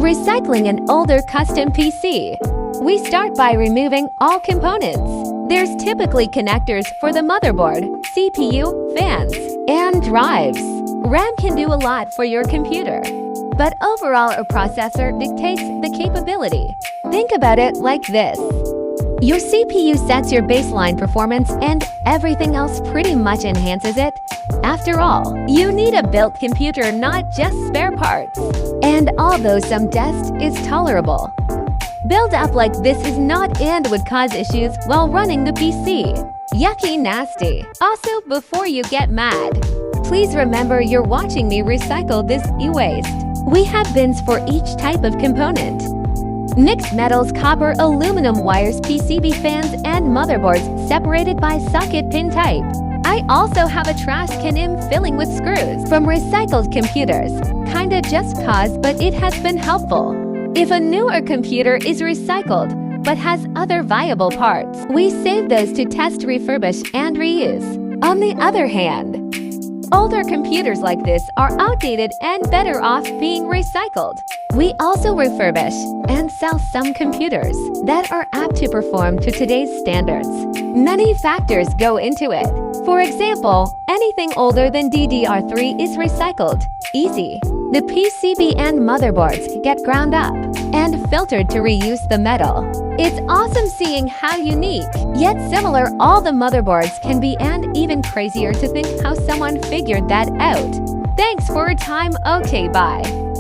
Recycling an older custom PC. We start by removing all components. There's typically connectors for the motherboard, CPU, fans, and drives. RAM can do a lot for your computer, but overall a processor dictates the capability. Think about it like this. Your CPU sets your baseline performance and everything else pretty much enhances it. After all, you need a built computer, not just spare parts. And although some dust is tolerable, build up like this is not and would cause issues while running the PC. Yucky nasty. Also, before you get mad, please remember you're watching me recycle this e-waste. We have bins for each type of component. Mixed metals, copper, aluminum wires, PCB fans, and motherboards separated by socket pin type. I also have a trash can filling with screws from recycled computers. Kinda just cause, but it has been helpful. If a newer computer is recycled but has other viable parts, we save those to test, refurbish, and reuse. On the other hand, older computers like this are outdated and better off being recycled. We also refurbish and sell some computers that are apt to perform to today's standards. Many factors go into it. For example, anything older than DDR3 is recycled. Easy. The PCB and motherboards get ground up and filtered to reuse the metal. It's awesome seeing how unique, yet similar all the motherboards can be, and even crazier to think how someone figured that out. Thanks for your time. Okay, bye.